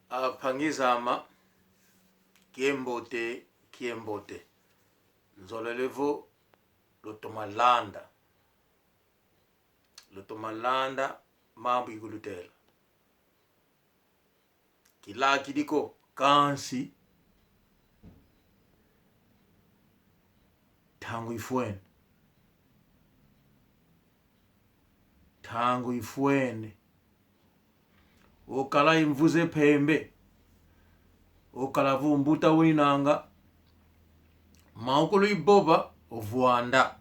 Apangizama kiembote nzolelevo lotomalanda mambo igulutela kilaki diko kansi tangu ifuene okala imvuze pembe okala vumbuta winanga maukulu iboba ovuanda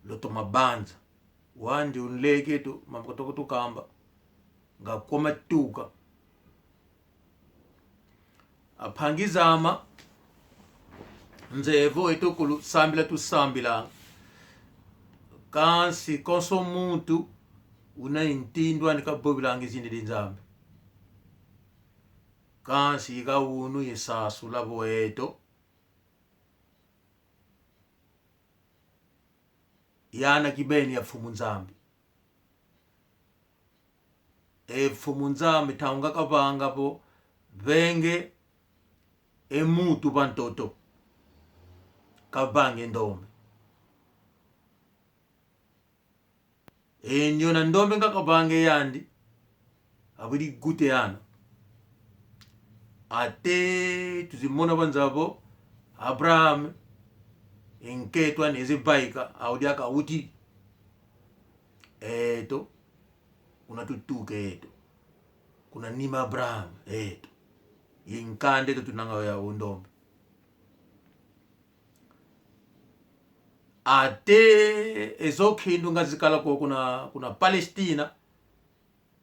loto mabanza wandi unleketu mamkotoko kamba ngakoma tuka apangizama nzevo etokulu sambila tusambila kansi konso muntu una intindwa nikabobilange zindi dinzambe kansi ika unu yesasu labo eto yana kibeni ya fumunzambi fumunzambi taunga kabanga po venge emutu bantoto kabange ndombe enyo na ndombe ngakabange yandi abudi gute yana ate tuzimona banzabo Abraham enketwa nezibaika audiaka uti eto kuna tutuke eto kuna nima Abraham eto yinkande tunanga ya undombe ate ezokhindu ngazikala ko kuna Palestina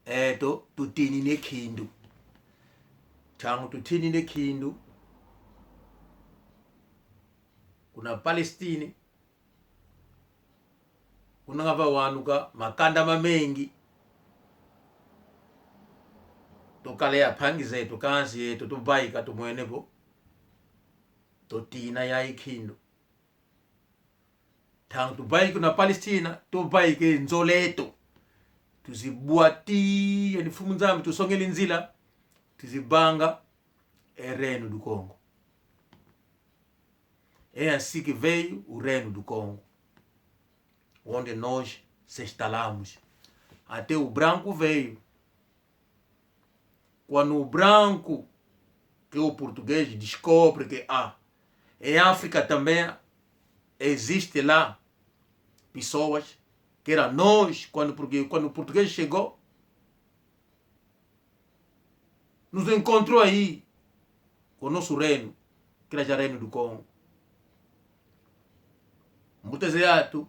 eto tutini nekhindu tangu tutini nekhindu kuna Palestine kuna ngava wanuka makanda mamengi tokale ya pangize tukansi yetu tubaika tumwenebo totina ya ikhindu tangu tubaika kuna Palestina tubaika nzoleto tuzibuati yani fumunzambi tusongeli nzila tuzibanga ereno du Congo é assim que veio o reino do Congo, onde nós se instalamos. Até o branco veio. Quando o branco, que é o português, descobre que em África também existe lá pessoas que eram nós, quando o português chegou, nos encontrou aí com o nosso reino, que era já reino do Congo. Mutazeatu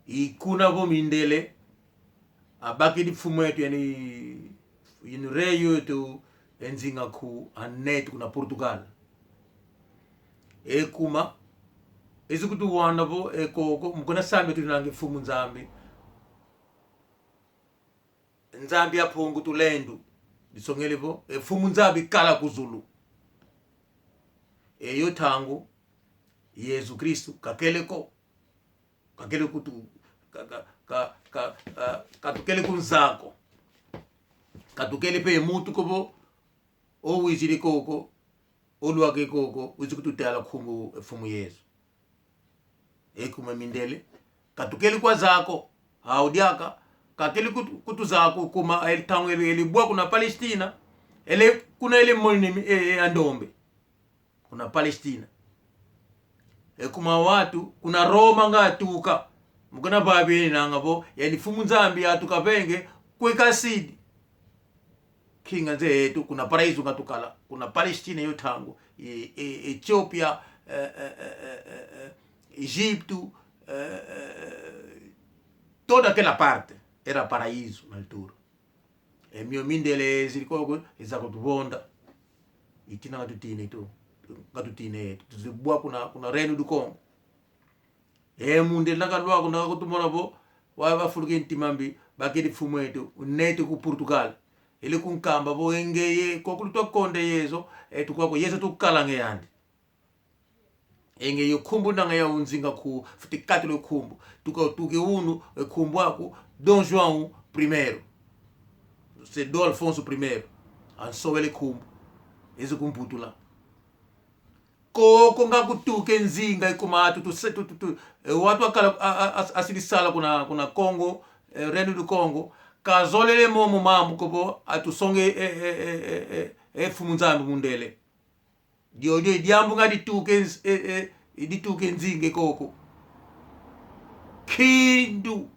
ikuna bomindele abaki di fumetu yani reyo to enzinga ku anet kuna Portugal kuma ezikutu wanda bo ekoko mukona sambe tunange fumu nzambi aphongu tulendu disongele bo fumu nzambi kala kuzulu eyo tangu Yesu Kristu kakele kutu katukele kunzako katukele pe mutu kobo o wiziri koko oluake koko wizikutu tala khumbu fumu Yesu kuma mindele katukele kwa zako haudiaka kakele kutu zako kuma tangu elibwa kuna Palestina kuna ele moni andombe kuna Palestina kuma watu kuna Roma ngatuka mukuna babeli nangabo yani fumu nzambi atuka penge kwekasidi kinga zetu kuna paraiso ngatukala kuna Palestina yo tangu Ethiopia Egipto toda aquela parte era paraíso na altura mio mindele zirikoko izakutubonda itina ngatutine tu ngatutine tuzibwa kuna reino du Congo munde nakalwa kuna kutumona bo wa fuluke ntimambi bakedi fumu etu unetu ku Portugal ele kunkamba bo engeye kokuluto konde yezo tukwako yezo tukalange yandi enge yokhumbu nanga ya unzinga ku futikati lo khumbu tuke unu khumbu ako Dom João I se do Alfonso I anso ele kumbu ezi kumputula koko ngakutuke nzinga ikumatu watu akala asilisala kuna Congo Reino du Congo kazolele momo mamu kobo atusonge fumunzambi mundele diodio idiambu nga dituke nzinge koko kindu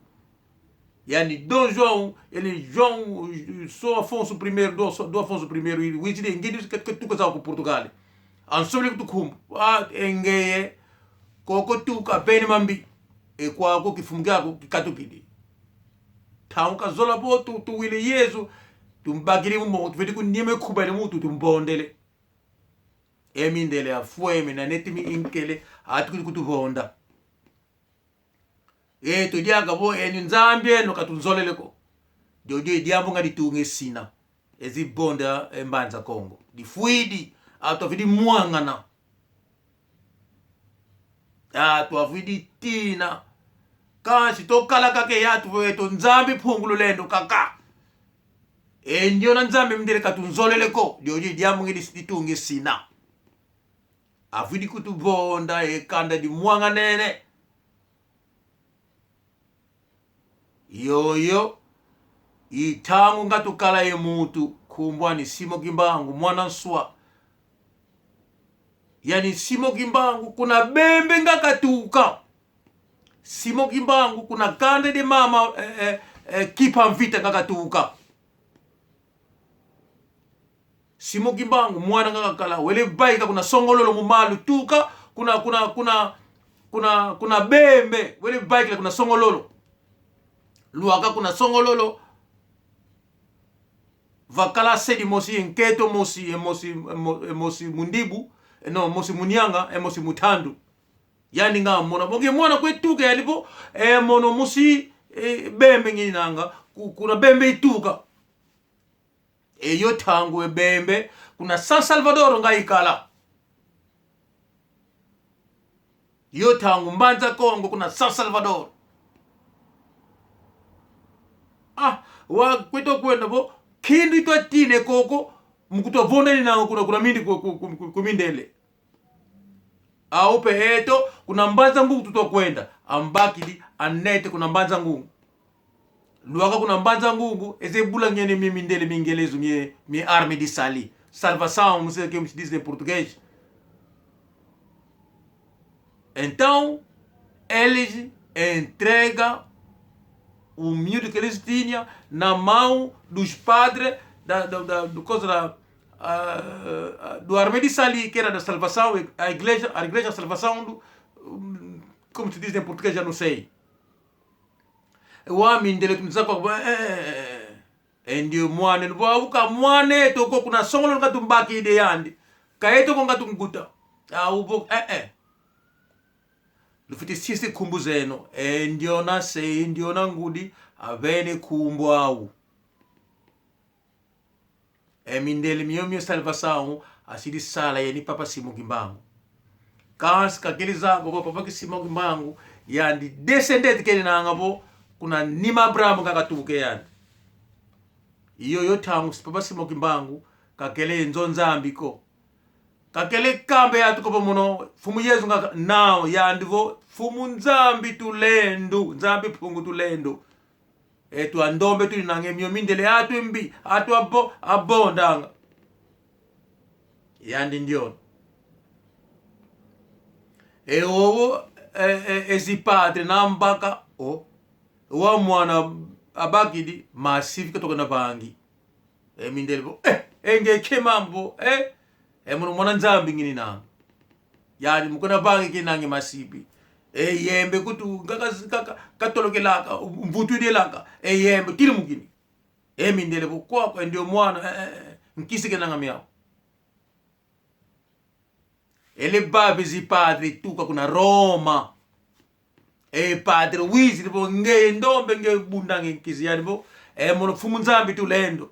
yani Dom João ele João so Afonso I do Afonso I witide ngidi tuka za ku Portugal ansole kutukumbu engeye koko tuka beni mambi kwako kifumgako kikatukidi taunka zola po tu wile Yesu tumbagiri mo tuvedi kunime kubale mutu tumbondele emindele afueme na netimi inkele atu kutuvonda tudiaga bo eni nzambie no katunzoleleko jojo idiambo nga ditunge sina ezi bonda mbanza Congo difuidi atofidi mwangana atofidi tina kasi tokala kake yatu weto nzambi phungulu lendo kaka ndio na nzambi mndele katunzoleleko jojo idiambo nga ditunge sina afidi kutubonda kanda di mwanganene yoyo itangu ngatukala ye mutu kumbwani Simo Kimbangu mwana nswa yani Simo Kimbangu kuna bembe ngakatuka Simo Kimbangu kuna kande de mama kipa mvita ngakatuka Simo Kimbangu mwana ngakala wele baika kuna songololo mumalu tuka kuna bembe wele baika kuna songololo luaka kuna songololo vakala sedi mosi enketo mosi mundibu no mosi munyanga mosi mutandu yani nga mona bonge mwana kwetuka yalipo mono mosi bembe nginanga kuna bembe ituka yo tangu bembe kuna San Salvador nga ikala yo tangu mbanza Congo kuna San Salvador wa kweto kwenda bo kindu itwatine koko mkutovonda nango kuna mindi kumindele aupe heto kuna mbanza ngungu tutokwenda ambakidi anete kuna mbanza ngungu luaka kuna mbanza ngungu ezebula ngene mimindele mingelezo mi arme di sali salvação não sei o que me diz em português. Então eles entregam o miúdo que eles tinham na mão dos padres do Armé de Sali, que era da salvação, a igreja salvação, como se diz em português, já não sei. O homem dele que me sabe, ndio mwane, uka mwane toko kuna songolo nga tumbaki ide yandi, kaeto konga tunguta, lufiti sisi kumbu zeno ndio na sei ndio na ngudi avene kumbu au mindele mio salvação asidi sala yani papa Simo Kimbangu kas kakiliza go papa Simo Kimbangu yandi descendant kene na ngabo kuna nima Abraham kakatuke yandi iyo tangu papa Simo Kimbangu kakele nzonzambi ko kakele kambe yatu kopo mono fumu Yesu nga nao yandivo fumu nzambi tulendo nzambi pungu tulendo etu andombe tuli nange mio mindele atu mbi atu abondanga yandi ndion owo ezipatre nambaka wa mwana abakidi masifi katoka na bangi mindele bo enge kemambo muno mwana nzambi ngini nanga yani mukona bangi kinange masipi yembe kutu katoloke laka mvutu de laka yembe tili mukini mindele kwa ndio mwana nkisi kenanga miao ele babi zi padre tuka kuna Roma padre wizi bo nge ndombe nge bundange nkisi yani bo muno fumu nzambi tulendo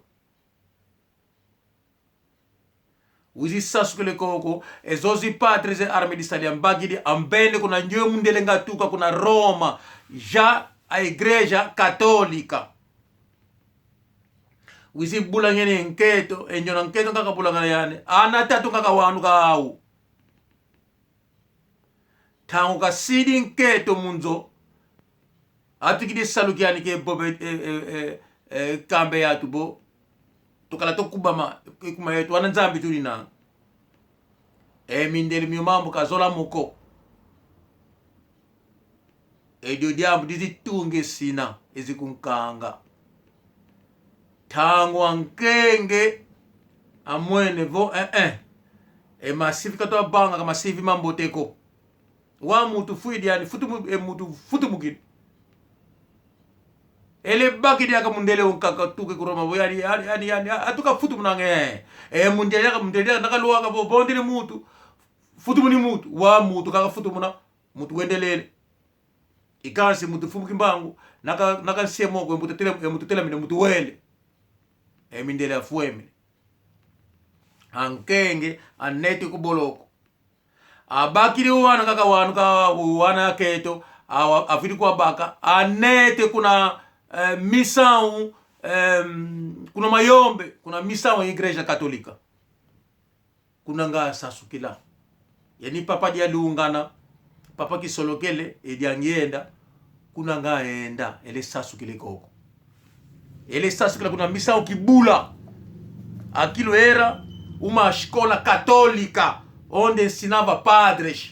uzi sasukele koko ezozi patres arme di Sali ambagidi ambende kuna ndio mundele ngatuka kuna Roma ja a igreja católica wisi bulangene nketo enjona nketo kaka bulangana yane anatatu kaka wanu kaau tangu kasidi nketo munzo atikidi salukiani ke bobe kambe yatu bo tukala tokubama kuma yetu wana nzambi tulina mindeli myumambo kazola muko edio diambu dizitunge sina ezikunkanga tangu ankenge amwene vo masifi kato banga kama sifi mambo teko wa mutu fuidi yani futu mukini ele baki dia ka mundele unkaka tuke kuroma bo yani atuka futu munange mundele ka mundele nakaluwa ka bo bondele mutu futu muni mutu wa mutu kaka futu muna mutu wendelele ikansi mutu fumu kimbangu naka siemo ko mutu tela mine mutu wele mindele afueme ankenge aneti kuboloko abakiri wana kaka wanu ka wana keto afiri kwa baka anete kuna misão kuna mayombe kuna misão ya igreja katolika kuna nga sasukila yani papa dia lungana papa kisolokele ediangenda kuna nga enda ele sasukile koko ele sasukila kuna misão kibula aquilo era uma escola católica onde ensinava padres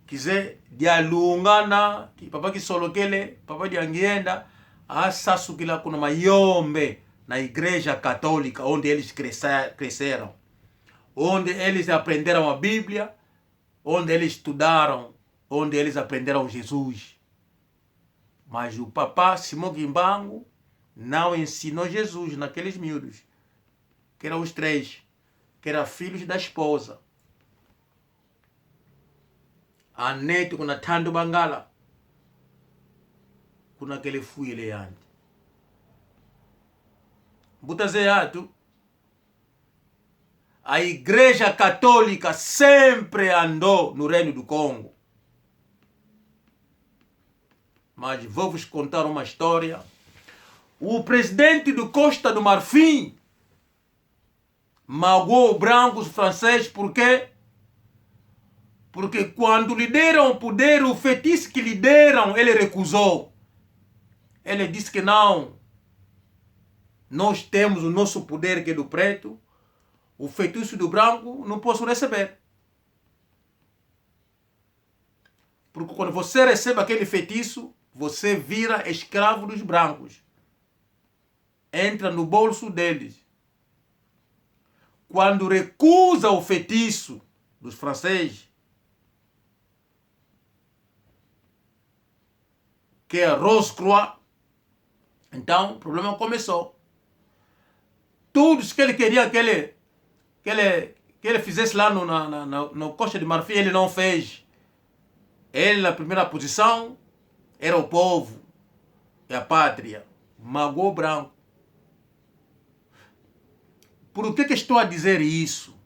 kize dialungana papa kisolokele papa diangienda asasukila kuna mayombe na igreja católica onde eles cresceram, onde eles aprenderam a Bíblia, onde eles estudaram, onde eles aprenderam Jesus. Mas o papá Simão Kimbangu não ensinou Jesus naqueles miúdos, que eram os três, que eram filhos da esposa. Aneto kuna Tando Bangala, kuna aquele fuile yandi. Butazeatu, a igreja católica sempre andou no Reino do Congo. Mas vou vos contar uma história. O presidente do Costa do Marfim magoou brancos franceses, por quê? Porque quando lhe deram o poder, o feitiço que lhe deram, ele recusou. Ele disse que não. Nós temos o nosso poder que é do preto. O feitiço do branco não posso receber. Porque quando você recebe aquele feitiço, você vira escravo dos brancos. Entra no bolso deles. Quando recusa o feitiço dos franceses, que é Rose-Croix, então o problema começou. Tudo que ele queria que ele fizesse lá no Costa de Marfim, ele não fez. Ele, na primeira posição, era o povo e a pátria. Magoou branco. Por que estou a dizer isso?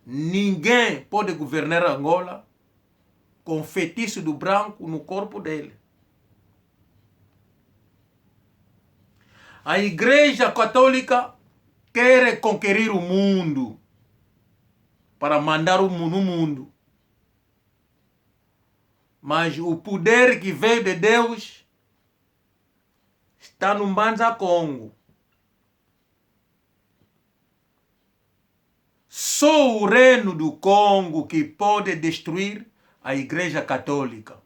Ninguém pode governar Angola com feitiço do branco no corpo dele. A igreja católica quer conquerir o mundo para mandar o mundo no mundo. Mas o poder que veio de Deus está no Mbanza Congo. Só o reino do Congo que pode destruir a igreja católica.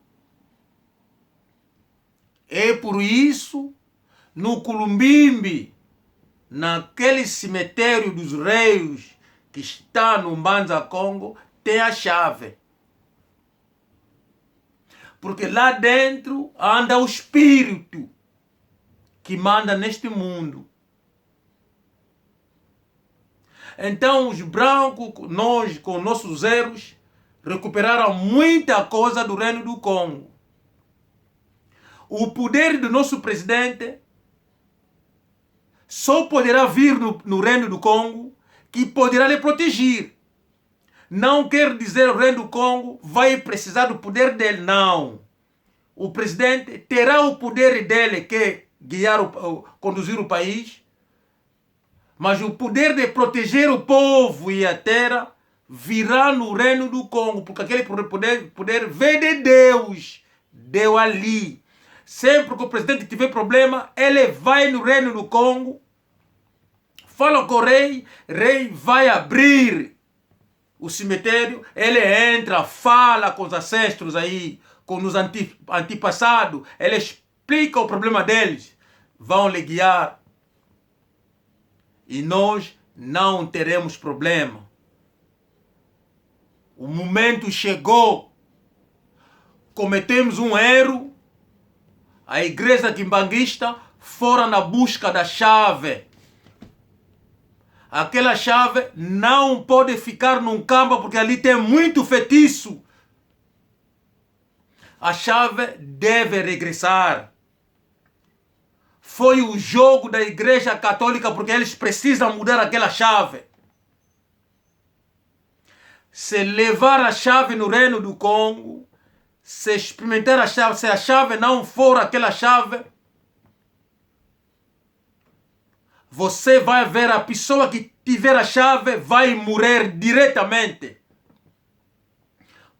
É por isso, no Culumbimbi, naquele cemitério dos reis que está no Mbanza Congo, tem a chave. Porque lá dentro anda o espírito que manda neste mundo. Então os brancos, nós com nossos erros, recuperaram muita coisa do Reino do Congo. O poder do nosso presidente só poderá vir no Reino do Congo, que poderá lhe proteger. Não quer dizer que o Reino do Congo vai precisar do poder dele, não. O presidente terá o poder dele, que conduzir o país, mas o poder de proteger o povo e a terra virá no reino do Congo, porque aquele poder vem de Deus, deu ali. Sempre que o presidente tiver problema, ele vai no reino do Congo, fala com o rei vai abrir o cemitério, ele entra, fala com os ancestros aí, com os antepassados, ele explica o problema deles, vão lhe guiar e nós não teremos problema. O momento chegou, cometemos um erro, a igreja quimbanguista fora na busca da chave. Aquela chave não pode ficar num campo porque ali tem muito feitiço. A chave deve regressar. Foi o jogo da igreja católica porque eles precisam mudar aquela chave. Se levar a chave no reino do Congo, se experimentar a chave, se a chave não for aquela chave, você vai ver a pessoa que tiver a chave vai morrer diretamente.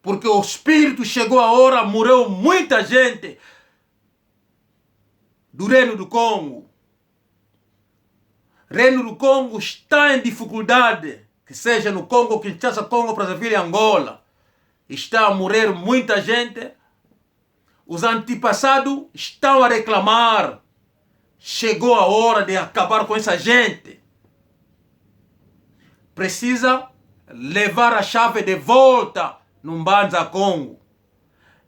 Porque o Espírito chegou a hora, morreu muita gente do Reino do Congo. O Reino do Congo está em dificuldade, que seja no Congo, Kinshasa, Congo, Brazzaville e Angola. Está a morrer muita gente. Os antepassados estão a reclamar. Chegou a hora de acabar com essa gente. Precisa levar a chave de volta no Mbanza Congo.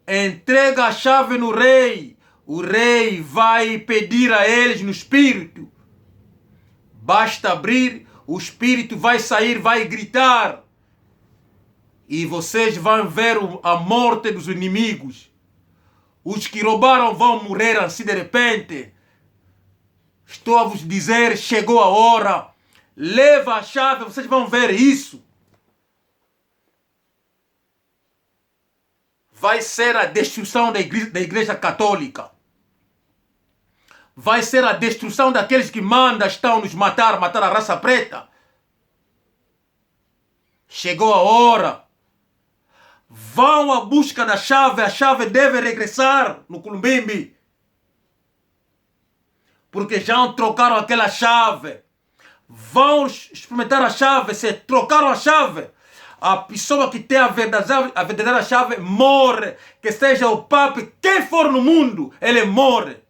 Entrega a chave no rei. O rei vai pedir a eles no espírito. Basta abrir, o espírito vai sair, vai gritar. E vocês vão ver a morte dos inimigos. Os que roubaram vão morrer assim de repente. Estou a vos dizer, chegou a hora. Leva a chave, vocês vão ver isso. Vai ser a destruição da igreja católica. Vai ser a destruição daqueles que mandam, estão nos matar a raça preta. Chegou a hora. Vão à busca da chave, a chave deve regressar no Culumbimbi. Porque já trocaram aquela chave. Vão experimentar a chave, se trocaram a chave. A pessoa que tem a verdadeira chave morre. Que seja o Papa, quem for no mundo, ele morre.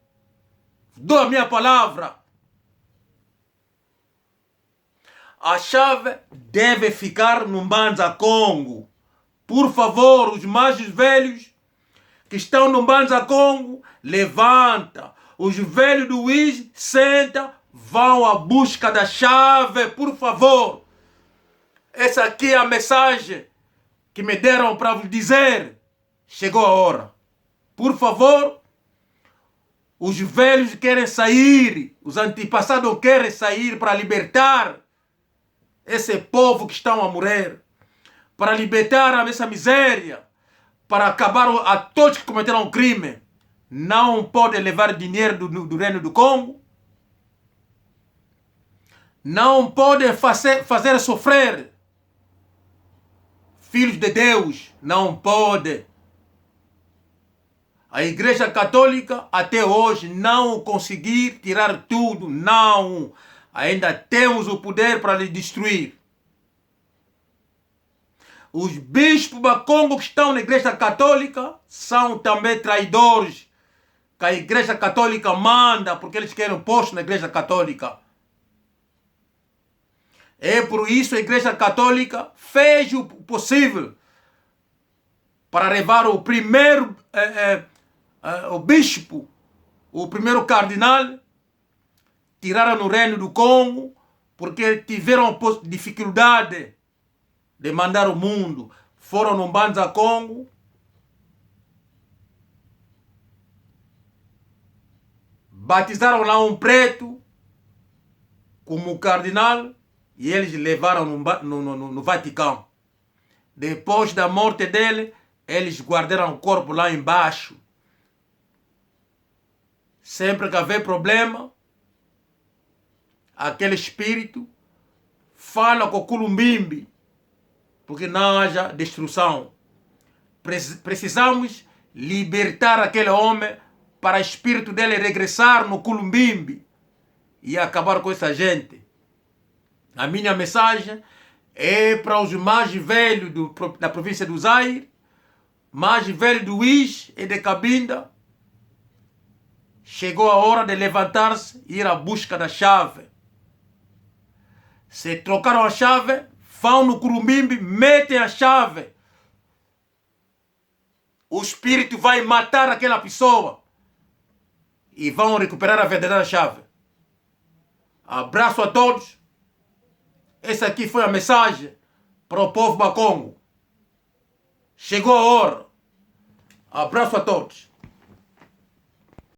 Dou a minha palavra. A chave deve ficar no Mbanza Congo. Por favor, os mais velhos que estão no Mbanza Congo, levanta. Os velhos do Wiz, senta, vão à busca da chave, por favor. Essa aqui é a mensagem que me deram para vos dizer. Chegou a hora. Por favor, os velhos querem sair, os antepassados querem sair para libertar esse povo que estão a morrer, para libertar essa miséria, para acabar a todos que cometeram crime. Não pode levar dinheiro do Reino do Congo. Não pode fazer sofrer filhos de Deus. Não pode. A Igreja Católica até hoje não conseguir tirar tudo. Não. Ainda temos o poder para lhe destruir. Os bispos do Congo que estão na Igreja Católica são também traidores. Que a Igreja Católica manda porque eles querem posto na Igreja Católica. É por isso a Igreja Católica fez o possível para levar o primeiro o bispo, o primeiro cardeal, tiraram no Reino do Congo porque tiveram dificuldade de mandar o mundo. Foram no Mbanza Congo. Batizaram lá um preto como cardeal e eles levaram no Vaticano. Depois da morte dele, eles guardaram o corpo lá embaixo. Sempre que haver problema, aquele espírito fala com o Culumbimbi, porque não haja destruição. Precisamos libertar aquele homem para o espírito dele regressar no Culumbimbi e acabar com essa gente. A minha mensagem é para os mais velhos da província do Zaire, mais velhos do Uís e de Cabinda. Chegou a hora de levantar-se e ir à busca da chave. Se trocaram a chave, vão no Culumbimbi, metem a chave. O espírito vai matar aquela pessoa e vão recuperar a verdadeira chave. Abraço a todos. Essa aqui foi a mensagem para o povo Bakongo. Chegou a hora. Abraço a todos.